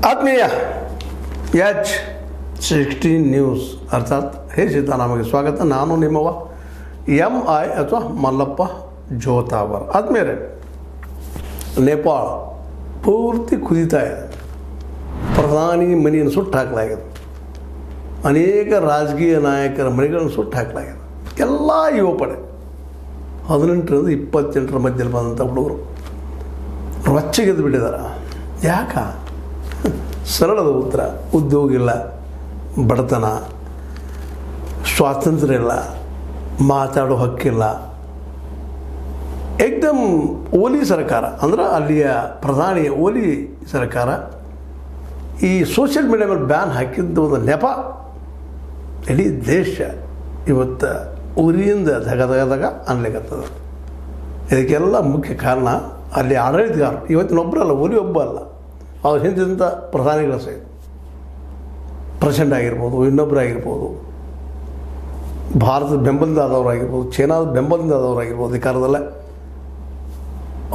ಆತ್ಮೀಯ H16 news ಅರ್ಥಾತ್ ಹೇ ಸೀತಾರಾಮಗೆ ಸ್ವಾಗತ. ನಾನು ನಿಮ್ಮವ MI ಅಥವಾ ಮಲ್ಲಪ್ಪ ಜೋತಾವರ್. ಆದ್ಮೇಲೆ ನೇಪಾಳ ಪೂರ್ತಿ ಕುದೀತಾ ಇದೆ. ಪ್ರಧಾನಿ ಮನೆಯನ್ನು ಸುಟ್ಟು ಹಾಕಲಾಗಿದೆ. ಅನೇಕ ರಾಜಕೀಯ ನಾಯಕರ ಮನೆಗಳನ್ನು ಸುಟ್ಟು ಹಾಕಲಾಗಿದೆ. ಎಲ್ಲ ಯುವ ಪಡೆ 18ರಿಂದ 28ರ ಮಧ್ಯದಲ್ಲಿ ಬಂದಂಥ ಹುಡುಗರು ರೊಚ್ಚಿಗೆದ್ದು ಬಿಟ್ಟಿದ್ದಾರೆ. ಯಾಕೆ? ಸರಳದ ಉತ್ತರ: ಉದ್ಯೋಗ ಇಲ್ಲ, ಬಡತನ, ಸ್ವಾತಂತ್ರ್ಯ ಇಲ್ಲ, ಮಾತಾಡೋ ಹಕ್ಕಿಲ್ಲ. ಏಕ್ದಮ್ ಓಲಿ ಸರ್ಕಾರ ಅಂದ್ರೆ ಅಲ್ಲಿಯ ಪ್ರಧಾನಿ ಓಲಿ ಸರ್ಕಾರ ಈ ಸೋಷಿಯಲ್ ಮೀಡಿಯಾ ಮೇಲೆ ಬ್ಯಾನ್ ಹಾಕಿದ್ದು ಒಂದು ನೆಪ. ಇಡೀ ದೇಶ ಇವತ್ತು ಉರಿಯಿಂದ ಧಗ ಅನ್ಲಿಕ್ಕತ್ತದ. ಇದಕ್ಕೆಲ್ಲ ಮುಖ್ಯ ಕಾರಣ ಅಲ್ಲಿ ಆಡಳಿತಗಾರರು. ಇವತ್ತಿನೊಬ್ಬರಲ್ಲ, ಓಲಿ ಒಬ್ಬ ಅಲ್ಲ, ಅವ್ರು ಹಿಂದಿದ್ದಂಥ ಪ್ರಧಾನಿಗಳ ಸಹಿತ ಪ್ರೆಸಿಡೆಂಟ್ ಆಗಿರ್ಬೋದು, ಇನ್ನೊಬ್ಬರಾಗಿರ್ಬೋದು, ಭಾರತದ ಬೆಂಬಲದಿಂದ ಆದವರಾಗಿರ್ಬೋದು, ಚೈನಾದ ಬೆಂಬಲದಿಂದ ಆದವರಾಗಿರ್ಬೋದು, ಅಧಿಕಾರದಲ್ಲೇ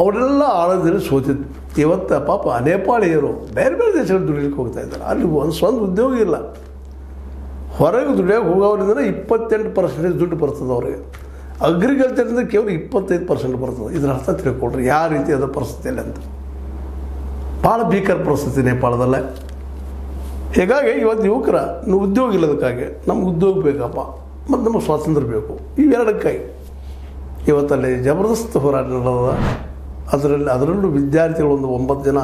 ಅವರೆಲ್ಲ ಆಳದಲ್ಲಿ ಸೋತಿದ್ದು. ಇವತ್ತು ಪಾಪ ನೇಪಾಳಿಯರು ಬೇರೆ ಬೇರೆ ದೇಶಗಳು ದುಡಿಲಿಕ್ಕೆ ಹೋಗ್ತಾ ಇದ್ದಾರೆ. ಅಲ್ಲಿ ಒಂದು ಸ್ವಂತ ಉದ್ಯೋಗ ಇಲ್ಲ. ಹೊರಗೆ ದುಡಿಯೋಕೆ ಹೋಗೋದ್ರಿಂದ 28% ದುಡ್ಡು ಬರ್ತದೆ ಅವರಿಗೆ. ಅಗ್ರಿಕಲ್ಚರಿಂದ ಕೇವಲ 25% ಬರ್ತದೆ. ಇದರ ಅರ್ಥ ತಿಳ್ಕೊಳ್ರಿ ಯಾವ ರೀತಿಯಾದ ಪರಿಸ್ಥಿತಿಯಲ್ಲಿ ಅಂತ. ಭಾಳ ಭೀಕರ ಪರಿಸ್ಥಿತಿ ನೇಪಾಳದಲ್ಲೇ. ಹೀಗಾಗಿ ಇವತ್ತು ಯುವಕರ ಉದ್ಯೋಗ ಇಲ್ಲದಕ್ಕಾಗಿ ನಮ್ಗೆ ಉದ್ಯೋಗ ಬೇಕಪ್ಪ ಮತ್ತು ನಮಗೆ ಸ್ವಾತಂತ್ರ್ಯ ಬೇಕು, ಇವೆರಡಕ್ಕಾಗಿ ಇವತ್ತಲ್ಲಿ ಜಬರ್ದಸ್ತ್ ಹೋರಾಟ ನಡೆದ. ಅದರಲ್ಲೂ ವಿದ್ಯಾರ್ಥಿಗಳು ಒಂದು 9 ಜನ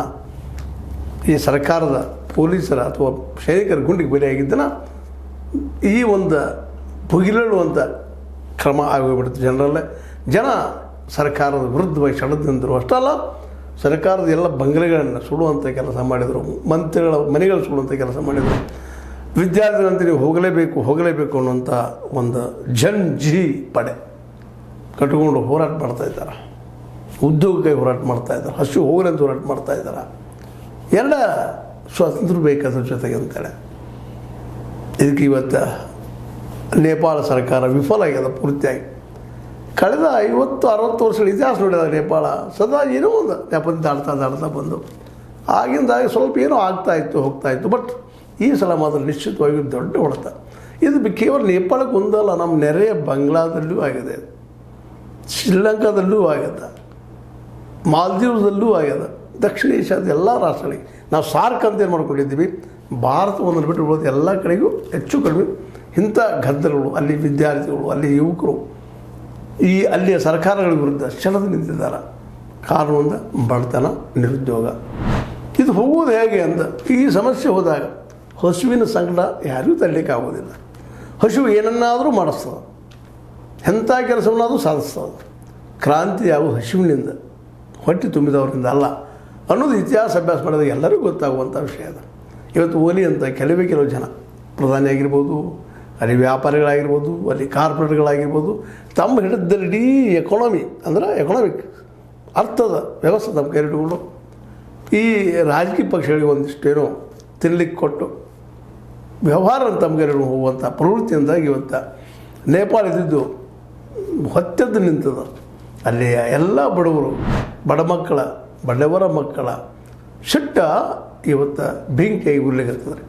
ಈ ಸರ್ಕಾರದ ಪೊಲೀಸರ ಅಥವಾ ಸೈನಿಕರ ಗುಂಡಿಗೆ ಬಲಿಯಾಗಿದ್ದನ ಈ ಒಂದು ಭುಗಿಲೇಳುವಂಥ ಕ್ರಮ ಆಗೋಗ್ಬಿಡುತ್ತೆ. ಜನ ಸರ್ಕಾರದ ವಿರುದ್ಧವಾಗಿ ಷಡ್ಯಂತ್ರರು ಅಷ್ಟಲ್ಲ, ಸರ್ಕಾರದ ಎಲ್ಲ ಬಂಗಲೆಗಳನ್ನು ಸುಡುವಂಥ ಕೆಲಸ ಮಾಡಿದರು, ಮಂತ್ರಿಗಳ ಮನೆಗಳು ಸುಡುವಂಥ ಕೆಲಸ ಮಾಡಿದರು. ವಿದ್ಯಾರ್ಥಿಗಳಂತ ನೀವು ಹೋಗಲೇಬೇಕು ಅನ್ನುವಂಥ ಒಂದು ಜಿ ಪಡೆ ಕಟ್ಕೊಂಡು ಹೋರಾಟ ಮಾಡ್ತಾಯಿದ್ದಾರೆ. ಉದ್ಯೋಗಕ್ಕಾಗಿ ಹೋರಾಟ ಮಾಡ್ತಾಯಿದ್ದಾರೆ. ಹಸು ಹೋಗಲಿ ಅಂತ ಹೋರಾಟ ಮಾಡ್ತಾಯಿದ್ದಾರೆ. ಎಲ್ಲ ಸ್ವಾತಂತ್ರ್ಯ ಬೇಕಾದ್ರ ಜೊತೆಗೆ ಅಂತೇಳಿ ಇದಕ್ಕೆ ಇವತ್ತು ನೇಪಾಳ ಸರ್ಕಾರ ವಿಫಲ ಆಗ್ಯದ ಪೂರ್ತಿಯಾಗಿ. ಕಳೆದ 50-60 ವರ್ಷಗಳ ಇತಿಹಾಸ ನೋಡಿದ ನೇಪಾಳ ಸದಾ ಏನೋ ಒಂದು ನೆಪದಿಂದ ಆಡ್ತಾ ಬಂದು ಆಗಿಂದಾಗಿ ಸ್ವಲ್ಪ ಏನೋ ಹೋಗ್ತಾಯಿತ್ತು. ಬಟ್ ಈ ಸಲ ಮಾತ್ರ ನಿಶ್ಚಿತವಾಗಿ ದೊಡ್ಡ ಹೊಡೆತ. ಇದು ಕೇವಲ ನೇಪಾಳಕ್ಕೆ ಒಂದಲ್ಲ, ನಮ್ಮ ನೆರೆಯ ಬಾಂಗ್ಲಾದಲ್ಲೂ ಆಗಿದೆ, ಶ್ರೀಲಂಕಾದಲ್ಲೂ ಆಗಿದೆ, ಮಾಲ್ದೀವ್ಸಲ್ಲೂ ಆಗಿದೆ, ದಕ್ಷಿಣ ಏಷ್ಯಾದ ಎಲ್ಲ ರಾಷ್ಟ್ರಗಳಿಗೆ ನಾವು ಸಾರ್ಕ್ ಅಂತೇನು ಮಾಡ್ಕೊಂಡಿದ್ದೀವಿ. ಭಾರತವನ್ನು ಬಿಟ್ಟು ಎಲ್ಲ ಕಡೆಗೂ ಹೆಚ್ಚು ಕಡಿಮೆ ಇಂಥ ಗದ್ದಲಗಳು, ಅಲ್ಲಿ ವಿದ್ಯಾರ್ಥಿಗಳು, ಅಲ್ಲಿ ಯುವಕರು ಅಲ್ಲಿಯ ಸರ್ಕಾರಗಳ ವಿರುದ್ಧ ಕ್ಷಣದ ನಿಂತಿದ್ದಾರೆ. ಕಾರಣ ಒಂದು ಬಡತನ, ನಿರುದ್ಯೋಗ. ಇದು ಹೋಗುವುದು ಹೇಗೆ ಅಂತ ಈ ಸಮಸ್ಯೆ ಹೋದಾಗ ಹಸುವಿನ ಸಂಕಟ ಯಾರಿಗೂ ತರಲಿಕ್ಕೆ ಆಗೋದಿಲ್ಲ. ಹಸು ಏನನ್ನಾದರೂ ಮಾಡಿಸ್ತದೆ, ಎಂಥ ಕೆಲಸವನ್ನಾದರೂ ಸಾಧಿಸ್ತದೆ. ಕ್ರಾಂತಿ ಯಾವ ಹಸುವಿನಿಂದ, ಹೊಟ್ಟೆ ತುಂಬಿದವರಿಂದ ಅಲ್ಲ ಅನ್ನೋದು ಇತಿಹಾಸ ಅಭ್ಯಾಸ ಮಾಡಿದಾಗ ಎಲ್ಲರಿಗೂ ಗೊತ್ತಾಗುವಂಥ ವಿಷಯ ಅದು. ಇವತ್ತು ಓಲಿ ಅಂತ ಕೆಲವು ಜನ ಪ್ರಧಾನಿ ಆಗಿರ್ಬೋದು, ಅಲ್ಲಿ ವ್ಯಾಪಾರಿಗಳಾಗಿರ್ಬೋದು, ಅಲ್ಲಿ ಕಾರ್ಪೊರೇಟ್ಗಳಾಗಿರ್ಬೋದು, ತಮ್ಮ ಹಿಡಿದಲ್ಲಿ ಇಡೀ ಎಕನಾಮಿಕ್ ಅರ್ಥದ ವ್ಯವಸ್ಥೆ ತಮ್ಮ ಕೈಲಿಟ್ಟುಕೊಂಡು ಈ ರಾಜಕೀಯ ಪಕ್ಷಗಳಿಗೆ ಒಂದಿಷ್ಟೇನೋ ತಿನ್ನಲಿಕ್ಕೆ ಕೊಟ್ಟು ವ್ಯವಹಾರ ತಮ್ಮ ಕೈಲಿಟ್ಟು ಹೋಗುವಂಥ ಪ್ರವೃತ್ತಿಯಿಂದಾಗಿ ಇವತ್ತು ನೇಪಾಳ ಇದ್ದಿದ್ದು ಹೊತ್ತೆದ್ದು ನಿಂತದ. ಅಲ್ಲಿ ಎಲ್ಲ ಬಡವರು, ಬಡವರ ಮಕ್ಕಳ ಸಿಟ್ಟ ಇವತ್ತು ಬೆಂಕಿಯಾಗಿ ಉರ್ಲಿಕ್ಕತ್ತದ್ರಿ.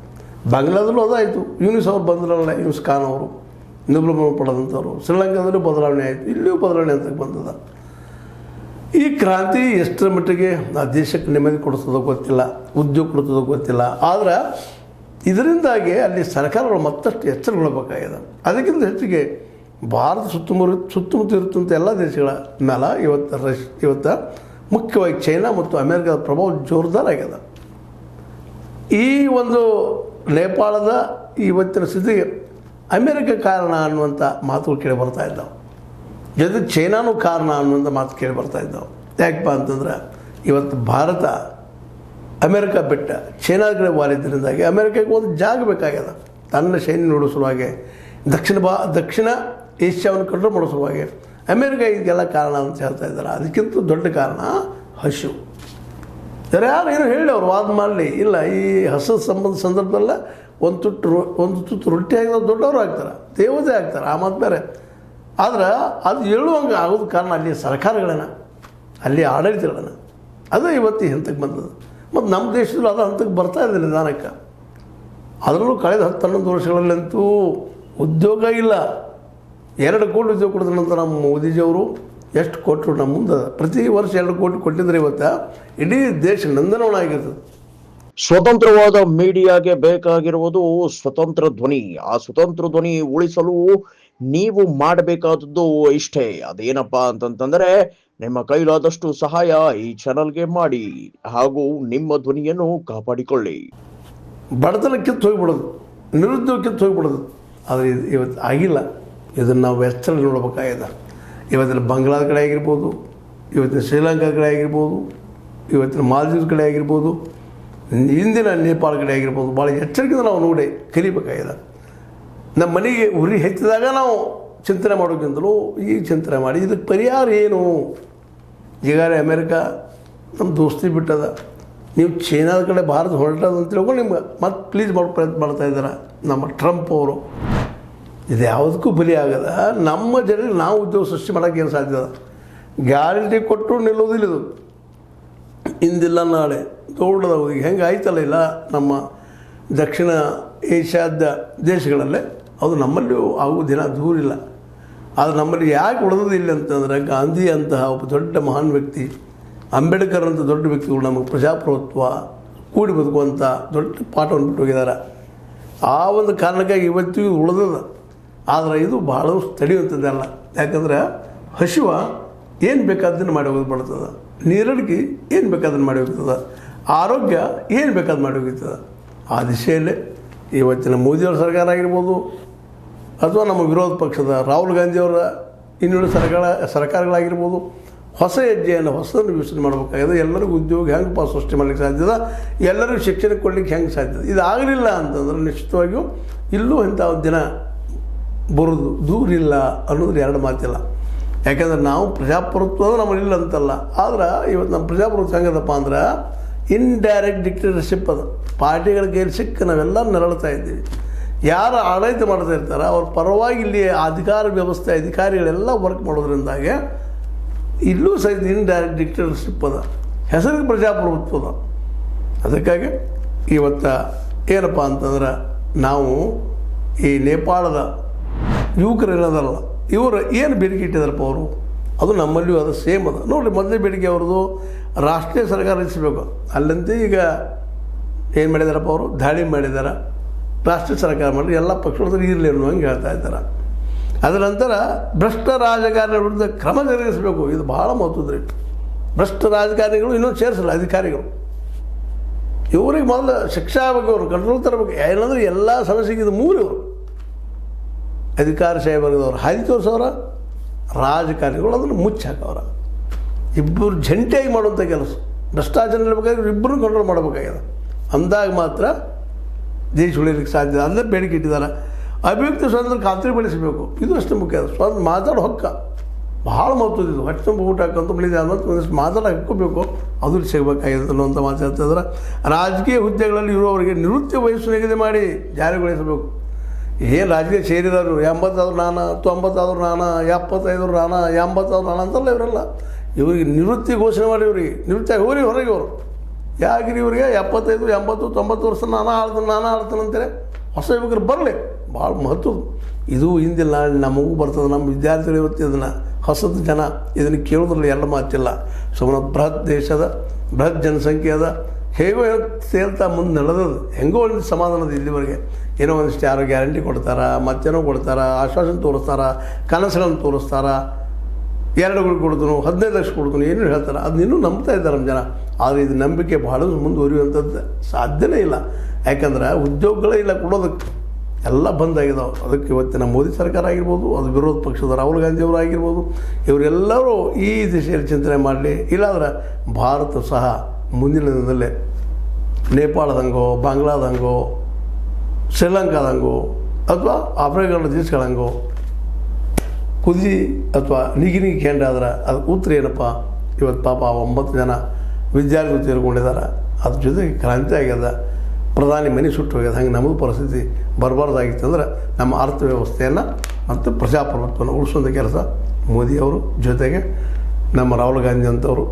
ಬಾಂಗ್ಲಾದಲ್ಲೂ ಅದಾಯಿತು. ಯೂನಿಸ್ ಅವ್ರು ಬಂದ್ರಲ್ಲ, ಯೂನಿಸ್ ಖಾನ್ ಅವರು ನೊಬೆಲ್ ಪಡೆದಂಥವ್ರು. ಶ್ರೀಲಂಕಾದಲ್ಲೂ ಬದಲಾವಣೆ ಆಯಿತು, ಇಲ್ಲಿಯೂ ಬದಲಾವಣೆ ಅಂತ ಬಂದದ. ಈ ಕ್ರಾಂತಿ ಎಷ್ಟರ ಮಟ್ಟಿಗೆ ಆ ದೇಶಕ್ಕೆ ನೆಮ್ಮದಿ ಕೊಡಿಸೋದೋ ಗೊತ್ತಿಲ್ಲ, ಉದ್ಯೋಗ ಕೊಡಿಸೋದೋ ಗೊತ್ತಿಲ್ಲ. ಆದರೆ ಇದರಿಂದಾಗಿ ಅಲ್ಲಿ ಸರ್ಕಾರಗಳು ಮತ್ತಷ್ಟು ಎಚ್ಚರಗೊಳ್ಳಬೇಕಾಗಿದೆ. ಅದಕ್ಕಿಂತ ಹೆಚ್ಚಿಗೆ ಭಾರತ ಸುತ್ತಮುತ್ತ ಇರುತ್ತಂಥ ಎಲ್ಲ ದೇಶಗಳ ಮೇಲೆ ಇವತ್ತು ಮುಖ್ಯವಾಗಿ ಚೈನಾ ಮತ್ತು ಅಮೇರಿಕಾದ ಪ್ರಭಾವ ಜೋರ್ದಾರಾಗ್ಯದ. ಈ ಒಂದು ನೇಪಾಳದ ಇವತ್ತಿನ ಸ್ಥಿತಿಗೆ ಅಮೇರಿಕ ಕಾರಣ ಅನ್ನುವಂಥ ಮಾತುಗಳು ಕೇಳಿ ಬರ್ತಾ ಇದ್ದಾವೆ. ಜೊತೆಗೆ ಚೈನಾನೂ ಕಾರಣ ಅನ್ನುವಂಥ ಮಾತು ಕೇಳಿ ಬರ್ತಾ ಇದ್ದಾವೆ. ಯಾಕಪ್ಪ ಅಂತಂದ್ರೆ ಇವತ್ತು ಭಾರತ ಅಮೇರಿಕ ಬಿಟ್ಟ ಚೈನಾ ಕಡೆ ವಾಲಿದ್ದರಿಂದಾಗಿ ಅಮೇರಿಕಕ್ಕೆ ಒಂದು ಜಾಗ ಬೇಕಾಗ್ಯದ. ತನ್ನ ಸೈನ್ಯ ನೋಡೋ ಸಲುವಾಗಿ ದಕ್ಷಿಣ ಏಷ್ಯಾವನ್ನು ಕಂಟ್ರೋಲ್ ಮಾಡೋ ಸಲುವಾಗಿ ಅಮೇರಿಕ ಇದಕ್ಕೆಲ್ಲ ಕಾರಣ ಅಂತ ಹೇಳ್ತಾ ಇದ್ದಾರೆ. ಅದಕ್ಕಿಂತ ದೊಡ್ಡ ಕಾರಣ ಹಸು. ಯಾರು ಏನೋ ಹೇಳಿ ಅವ್ರು ವಾದ ಮಾಡಲಿ, ಇಲ್ಲ ಈ ಹಸದ ಸಂದರ್ಭದಲ್ಲ ಒಂದು ತುತ್ತು ರೊಟ್ಟಿ ಆಗಿದ್ರೆ ದೊಡ್ಡವರು ಆಗ್ತಾರೆ, ದೇವತೆ ಆಗ್ತಾರೆ, ಆ ಮಾತು ಬೇರೆ. ಆದ್ರೆ ಅದು ಹೇಳುವಂಗೆ ಆಗೋದು ಕಾರಣ ಅಲ್ಲಿ ಸರ್ಕಾರಗಳನ್ನ, ಅಲ್ಲಿ ಆಡಳಿತಗಳನ್ನು. ಅದು ಇವತ್ತು ಹಂತಕ್ಕೆ ಬಂದದ್ದು. ಮತ್ತು ನಮ್ಮ ದೇಶದಲ್ಲೂ ಅದು ಹಂತಕ್ಕೆ ಬರ್ತಾ ಇದೆ ನಿಧಾನಕ್ಕೆ. ಅದರಲ್ಲೂ ಕಳೆದ 10-11 ವರ್ಷಗಳಲ್ಲಂತೂ ಉದ್ಯೋಗ ಇಲ್ಲ. 2 ಕೋಟಿ ಉದ್ಯೋಗ ಕೊಡಿದ ನಂತರ ನಮ್ಮ ಮೋದಿಜಿಯವರು ಎಷ್ಟು ಕೊಟ್ಟರು ನಮ್ಮ ಮುಂದೆ. ಪ್ರತಿ ವರ್ಷ 2 ಕೋಟಿ ಕೊಟ್ಟಿದ್ರೆ ಇವತ್ತು ಇಡೀ ದೇಶ ನಂದನವನ ಆಗಿರ್ತದೆ. ಸ್ವತಂತ್ರವಾದ ಮೀಡಿಯಾಗೆ ಬೇಕಾಗಿರುವುದು ಸ್ವತಂತ್ರ ಧ್ವನಿ. ಆ ಸ್ವತಂತ್ರ ಧ್ವನಿ ಉಳಿಸಲು ನೀವು ಮಾಡಬೇಕಾದದ್ದು ಇಷ್ಟೇ. ಅದೇನಪ್ಪಾ ಅಂತಂತಂದ್ರೆ ನಿಮ್ಮ ಕೈಲಾದಷ್ಟು ಸಹಾಯ ಈ ಚಾನಲ್ಗೆ ಮಾಡಿ ಹಾಗೂ ನಿಮ್ಮ ಧ್ವನಿಯನ್ನು ಕಾಪಾಡಿಕೊಳ್ಳಿ. ಬಡತನ ಕಿತ್ತು ಹೋಗಿಬಿಡೋದು, ನಿರುದ್ಯೋಗ ಕಿತ್ತು ಹೋಗಿಬಿಡೋದು. ಆದರೆ ಇವತ್ತು ಆಗಿಲ್ಲ. ಇದನ್ನು ನಾವು ಎಚ್ಚರ ನೋಡ್ಬೇಕಾಗಿದೆ. ಇವತ್ತಿನ ಬಾಂಗ್ಲಾದ ಕಡೆ ಆಗಿರ್ಬೋದು, ಇವತ್ತಿನ ಶ್ರೀಲಂಕಾ ಕಡೆ ಆಗಿರ್ಬೋದು, ಇವತ್ತಿನ ಮಾಲ್ದೀವ್ಸ್ ಕಡೆ ಆಗಿರ್ಬೋದು, ಹಿಂದಿನ ನೇಪಾಳ ಕಡೆ ಆಗಿರ್ಬೋದು, ಭಾಳ ಎಚ್ಚರಿಕೆಯಿಂದ ನಾವು ನೋಡಿ ಕಲಿಬೇಕಾಗಿದೆ. ನಮ್ಮ ಮನೆಗೆ ಉರಿ ಹೆಚ್ಚಿದಾಗ ನಾವು ಚಿಂತನೆ ಮಾಡೋಕ್ಕಿಂತಲೂ ಈಗ ಚಿಂತನೆ ಮಾಡಿ ಇದಕ್ಕೆ ಪರಿಹಾರ ಏನು. ಈಗಾಗಲೇ ಅಮೇರಿಕಾ ನಮ್ಮ ದೋಸ್ತಿ ಬಿಟ್ಟದ, ನೀವು ಚೈನಾದ ಕಡೆ ಭಾರತ ಹೊರಟದ ಅಂತ ತಿಳ್ಕೊಂಡು ನಿಮ್ಗೆ ಮತ್ತೆ ಪ್ಲೀಸ್ ಮಾಡೋ ಪ್ರಯತ್ನ ಮಾಡ್ತಾಯಿದ್ದಾರೆ ನಮ್ಮ ಟ್ರಂಪ್ ಅವರು. ಇದು ಯಾವುದಕ್ಕೂ ಬಲಿ ಆಗದ. ನಮ್ಮ ಜನರಿಗೆ ನಾವು ಉದ್ಯೋಗ ಸೃಷ್ಟಿ ಮಾಡೋಕ್ಕೆ ಏನು ಸಾಧ್ಯ ಅದ? ಗ್ಯಾರಂಟಿ ಕೊಟ್ಟರು ನಿಲ್ಲೋದಿಲ್ಲ. ಇದು ಇಂದಿಲ್ಲ ನಾಳೆ ದೊಡ್ಡದಾಗೋದು. ಈಗ ಹೆಂಗೆ ಆಯ್ತಲ್ಲ ಇಲ್ಲ ನಮ್ಮ ದಕ್ಷಿಣ ಏಷ್ಯಾದ ದೇಶಗಳಲ್ಲೇ ಅದು ನಮ್ಮಲ್ಲಿಯೂ ಆಗುವ ದಿನ ದೂರಿಲ್ಲ. ಆದರೆ ನಮ್ಮಲ್ಲಿ ಯಾಕೆ ಉಳಿದೋದಿಲ್ಲ ಅಂತಂದರೆ ಗಾಂಧಿ ಅಂತಹ ಒಬ್ಬ ದೊಡ್ಡ ಮಹಾನ್ ವ್ಯಕ್ತಿ, ಅಂಬೇಡ್ಕರ್ ಅಂತ ದೊಡ್ಡ ವ್ಯಕ್ತಿಗಳು ನಮಗೆ ಪ್ರಜಾಪ್ರಭುತ್ವ ಕೂಡಿ ಬದುಕುವಂಥ ದೊಡ್ಡ ಪಾಠವನ್ನು ಬಿಟ್ಟು ಹೋಗಿದ್ದಾರೆ. ಆ ಒಂದು ಕಾರಣಕ್ಕಾಗಿ ಇವತ್ತಿಗೂ ಉಳಿದದ. ಆದರೆ ಇದು ಭಾಳ ತಡೆಯುವಂಥದ್ದಲ್ಲ. ಯಾಕಂದರೆ ಹಸಿವ ಏನು ಬೇಕಾದನ್ನು ಮಾಡಿ ಹೋಗೋದು ಬರ್ತದೆ, ನೀರಡಿಕೆ ಏನು ಬೇಕಾದನ್ನು ಮಾಡಿ ಹೋಗ್ತದೆ, ಆರೋಗ್ಯ ಏನು ಬೇಕಾದ್ರು ಮಾಡಿ ಹೋಗ್ತದೆ. ಆ ದಿಶೆಯಲ್ಲೇ ಇವತ್ತಿನ ಮೋದಿಯವರ ಸರ್ಕಾರ ಆಗಿರ್ಬೋದು ಅಥವಾ ನಮ್ಮ ವಿರೋಧ ಪಕ್ಷದ ರಾಹುಲ್ ಗಾಂಧಿಯವರ ಇನ್ನುಳಿದ ಸರ್ಕಾರಗಳಾಗಿರ್ಬೋದು ಹೊಸ ಹೆಜ್ಜೆಯನ್ನು ಹೊಸದನ್ನು ಯೋಚನೆ ಮಾಡಬೇಕಾಗಿದೆ. ಎಲ್ಲರಿಗೂ ಉದ್ಯೋಗ ಹೆಂಗೆ ಸೃಷ್ಟಿ ಮಾಡಲಿಕ್ಕೆ ಸಾಧ್ಯದ, ಎಲ್ಲರಿಗೂ ಶಿಕ್ಷಣ ಕೊಡಲಿಕ್ಕೆ ಹೆಂಗೆ ಸಾಧ್ಯದ. ಇದು ಆಗಲಿಲ್ಲ ಅಂತಂದ್ರೆ ನಿಶ್ಚಿತವಾಗಿಯೂ ಇಲ್ಲೂ ಇಂಥ ಒಂದು ದಿನ ಬರೋದು ದೂರಿಲ್ಲ ಅನ್ನೋದು ಎರಡು ಮಾತಿಲ್ಲ. ಯಾಕೆಂದ್ರೆ ನಾವು ಪ್ರಜಾಪ್ರಭುತ್ವ ನಮ್ಮಲ್ಲಿಲ್ಲ ಅಂತಲ್ಲ. ಆದ್ರೆ ಇವತ್ತು ನಮ್ಮ ಪ್ರಜಾಪ್ರಭುತ್ವ ಹೆಂಗದಪ್ಪ ಅಂದ್ರೆ ಇನ್ಡೈರೆಕ್ಟ್ ಡಿಕ್ಟೇಟರ್ಶಿಪ್ ಅದು. ಪಾರ್ಟಿಗಳ ಕೈಯಲ್ಲಿ ಸಿಕ್ಕ ನಾವೆಲ್ಲ ನರಳ್ತಾ ಇದ್ದೀವಿ. ಯಾರು ಆಡಳಿತ ಮಾಡ್ತಾ ಇರ್ತಾರೆ ಅವ್ರ ಪರವಾಗಿ ಇಲ್ಲಿ ಅಧಿಕಾರ ವ್ಯವಸ್ಥೆ ಅಧಿಕಾರಿಗಳೆಲ್ಲ ವರ್ಕ್ ಮಾಡೋದ್ರಿಂದಾಗೆ ಇಲ್ಲೂ ಸಹಿತ ಇನ್ಡೈರೆಕ್ಟ್ ಡಿಕ್ಟೇಟರ್ಶಿಪ್ ಅದ, ಹೆಸರಿಗೆ ಪ್ರಜಾಪ್ರಭುತ್ವ ಅದ. ಅದಕ್ಕಾಗಿ ಇವತ್ತು ಏನಪ್ಪ ಅಂತಂದ್ರೆ ನಾವು ಈ ನೇಪಾಳದ ಯುವಕರು ಏನದಲ್ಲ ಇವರು ಏನು ಬೇಡಿಕೆ ಇಟ್ಟಿದಾರಪ್ಪ ಅವರು, ಅದು ನಮ್ಮಲ್ಲಿಯೂ ಅದು ಸೇಮ್ ಅದ ನೋಡಿರಿ. ಮೊದಲೇ ಬೇಡಿಕೆ ಅವ್ರದ್ದು ರಾಷ್ಟ್ರೀಯ ಸರ್ಕಾರ ರಚಿಸಬೇಕು. ಅಲ್ಲಂತೆ ಈಗ ಏನು ಮಾಡಿದಾರಪ್ಪ ಅವರು, ದಾಳಿ ಮಾಡಿದ್ದಾರೆ. ರಾಷ್ಟ್ರೀಯ ಸರ್ಕಾರ ಮಾಡಿ ಎಲ್ಲ ಪಕ್ಷಗಳು ಇರಲಿ ಅನ್ನೋ ಹಂಗೆ ಹೇಳ್ತಾ ಇದ್ದಾರೆ. ಅದರ ನಂತರ ಭ್ರಷ್ಟ ರಾಜಕಾರಣಿಗಳ ವಿರುದ್ಧ ಕ್ರಮ ಜರುಗಿಸಬೇಕು. ಇದು ಭಾಳ ಮಹತ್ವದ್ರಿ. ಭ್ರಷ್ಟ ರಾಜಕಾರಣಿಗಳು ಇನ್ನೊಂದು ಸೇರಿಸಲ್ಲ ಅಧಿಕಾರಿಗಳು. ಇವರಿಗೆ ಮೊದಲು ಶಿಕ್ಷಾ ಆಗಬೇಕು, ಅವರು ಕಂಟ್ರೋಲ್ ತರಬೇಕು. ಏನಂದ್ರೆ ಎಲ್ಲ ಸಮಸ್ಯೆಗೆ ಇದು ಮೂರು ಇವರು ಅಧಿಕಾರಶಾಹಿ ವರ್ಗದವ್ರು ಹಾದಿ ತೋರಿಸೋರ, ರಾಜಕಾರಣಿಗಳು ಅದನ್ನು ಮುಚ್ಚಾಕವ್ರ. ಇಬ್ಬರು ಜಂಟಿಯಾಗಿ ಮಾಡುವಂಥ ಕೆಲಸ. ಭ್ರಷ್ಟಾಚಾರ ಇರಬೇಕಾದ್ರೆ ಇಬ್ಬರೂ ಕಂಟ್ರೋಲ್ ಮಾಡಬೇಕಾಗಿದೆ. ಅಂದಾಗ ಮಾತ್ರ ದೇಶ ಉಳಿಲಿಕ್ಕೆ ಸಾಧ್ಯ. ಅಲ್ಲೇ ಬೇಡಿಕೆ ಇಟ್ಟಿದ್ದಾರೆ. ಅಭಿವ್ಯಕ್ತಿ ಸ್ವಾತಂತ್ರ್ಯ ಖಾತ್ರಿ ಪಡಿಸಬೇಕು. ಇದು ಅಷ್ಟು ಮುಖ್ಯ. ಸ್ವಾತಂತ್ರ್ಯ ಮಾತಾಡೋ ಹಕ್ಕ ಭಾಳ ಮಹತ್ವದಿದ್ದು. ಹೊಟ್ಟೆ ತುಂಬ ಊಟ ಹಾಕಂತ ಬೆಳಿದೆ ಅನ್ನೋದು ಒಂದಷ್ಟು ಮಾತಾಡೋ ಹಾಕೋಬೇಕು. ಅದು ಸಿಗಬೇಕಾಗಿದೆ ಅನ್ನೋಂಥ ಮಾತಾಡ್ತಿದ್ರೆ ರಾಜಕೀಯ ಹುದ್ದೆಗಳಲ್ಲಿ ಇರುವವರಿಗೆ ನಿವೃತ್ತಿ ವಯಸ್ಸು ನಿಗದಿ ಮಾಡಿ ಜಾರಿಗೊಳಿಸಬೇಕು. ಏನು ರಾಜಕೀಯ ಸೇರಿದವರು 80 ಆದರೂ ನಾನು, 90 ಆದರೂ ನಾನು, 75 ನಾನು, 80 ಆದರೂ ನಾನು ಅಂತಲ್ಲ ಇವರೆಲ್ಲ. ಇವರಿಗೆ ನಿವೃತ್ತಿ ಘೋಷಣೆ ಮಾಡಿ ಇವರಿಗೆ ನಿವೃತ್ತಿ ಹೋಗ್ರಿ ಹೊರಗೆ ಅವರು. ಯಾಕ್ರಿ ಇವರಿಗೆ 75, 80, 90 ವರ್ಷ ನಾನು ಆಡ್ತೇನೆ ಅಂತಾರೆ. ಹೊಸ ಯುವಕರು ಬರಲಿ, ಭಾಳ ಮಹತ್ವದ್ದು. ಇದು ಹಿಂದಿಲ್ಲ ನಮಗೂ ಬರ್ತದೆ. ನಮ್ಮ ವಿದ್ಯಾರ್ಥಿಗಳು ಇವತ್ತು ಇದನ್ನು ಹೊಸದು ಜನ ಇದನ್ನು ಕೇಳೋದ್ರಲ್ಲಿ ಎಲ್ಲ ಮಾತಿಲ್ಲ. ಸುಮ್ಮನೆ ಬೃಹತ್ ದೇಶದ ಬೃಹತ್ ಜನಸಂಖ್ಯೆ ಅದ. ಹೇಗೋ ಸೇರ್ತಾ ಮುಂದೆ ನಡೆದದು. ಹೆಂಗೋ ಒಂದು ಸಮಾಧಾನದ ಇಲ್ಲಿವರೆಗೆ ಏನೋ ಒಂದಿಷ್ಟು ಯಾರೋ ಗ್ಯಾರಂಟಿ ಕೊಡ್ತಾರೆ, ಮತ್ತೇನೋ ಕೊಡ್ತಾರೆ, ಆಶ್ವಾಸನೆ ತೋರಿಸ್ತಾರೆ, ಕನಸುಗಳನ್ನು ತೋರಿಸ್ತಾರೆ. 2 ಕೊಡ್ತನು, 15 ಲಕ್ಷ ಕೊಡ್ತನು, ಏನು ಹೇಳ್ತಾರೆ. ಅದನ್ನ ಇನ್ನೂ ನಂಬ್ತಾ ಇದ್ದಾರೆ ನಮ್ಮ ಜನ. ಆದರೆ ಇದು ನಂಬಿಕೆ ಭಾಳ ಮುಂದುವರಿಯುವಂಥದ್ದು ಸಾಧ್ಯನೇ ಇಲ್ಲ. ಯಾಕಂದ್ರೆ ಉದ್ಯೋಗಗಳೇ ಇಲ್ಲ ಕೊಡೋದಕ್ಕೆ, ಎಲ್ಲ ಬಂದಾಗಿದ್ದಾವೆ. ಅದಕ್ಕೆ ಇವತ್ತಿನ ಮೋದಿ ಸರ್ಕಾರ ಆಗಿರ್ಬೋದು, ಅದು ವಿರೋಧ ಪಕ್ಷದ ರಾಹುಲ್ ಗಾಂಧಿಯವರು ಆಗಿರ್ಬೋದು, ಇವರೆಲ್ಲರೂ ಈ ದಿಶೆಯಲ್ಲಿ ಚಿಂತನೆ ಮಾಡಲಿ. ಇಲ್ಲಾಂದ್ರೆ ಭಾರತ ಸಹ ಮುಂದಿನ ದಿನದಲ್ಲೇ ನೇಪಾಳದಂಗೋ, ಬಾಂಗ್ಲಾದಂಗೋ, ಶ್ರೀಲಂಕಾದಂಗೋ ಅಥವಾ ಆಫ್ರಿಕಾದ ದೇಶಗಳಂಗೋ ಕುದಿ ಅಥವಾ ನಿಗಿ ಕೆಂಡಾದ್ರೆ ಅದಕ್ಕೆ ಉತ್ತರ ಏನಪ್ಪ? ಇವತ್ತು ಪಾಪ 9 ಜನ ವಿದ್ಯಾರ್ಥಿಗಳು ತೀರ್ಕೊಂಡಿದ್ದಾರೆ. ಅದ್ರ ಜೊತೆಗೆ ಕ್ರಾಂತಿ ಆಗ್ಯದ, ಪ್ರಧಾನಿ ಮನೆ ಸುಟ್ಟು ಹೋಗ್ಯದ. ಹಂಗೆ ನಮ್ಮದು ಪರಿಸ್ಥಿತಿ ಬರಬಾರ್ದಾಗಿತ್ತು ಅಂದ್ರೆ ನಮ್ಮ ಅರ್ಥವ್ಯವಸ್ಥೆಯನ್ನು ಮತ್ತು ಪ್ರಜಾಪ್ರಭುತ್ವವನ್ನು ಉಳಿಸೋಂಥ ಕೆಲಸ ಮೋದಿಯವರು ಜೊತೆಗೆ ನಮ್ಮ ರಾಹುಲ್ ಗಾಂಧಿ ಅಂತವರು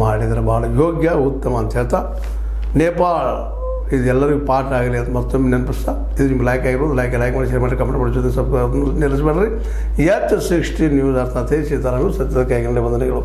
ಮಾಡಿದರೆ ಭಾಳ ಯೋಗ್ಯ, ಉತ್ತಮ ಅಂತ ಹೇಳ್ತಾ ನೇಪಾಳ ಇದೆಲ್ಲರಿಗೂ ಪಾಠ ಆಗಲಿ ಅಂತ ಮತ್ತೊಮ್ಮೆ ನೆನಪಿಸ್ತಾ, ಇದು ನಿಮ್ಗೆ ಲೈಕ್ ಆಗಿರೋದು ಲೈಕ್ ಮಾಡಿ ಶೇರ್ ಮಾಡಿ ಕಮೆಂಟ್ ಮಾಡಿ ಜೊತೆ ಸ್ವಲ್ಪ ನಿಲ್ಲಿಸಬೇಡ್ರಿ. H16 ನ್ಯೂಸ್ ಅರ್ಥಾತ್ ಸೀತಾರಾಮನ್ ಸತ್ಯದ ಕೈಗೊಂಡ ವಂದನೆಗಳು.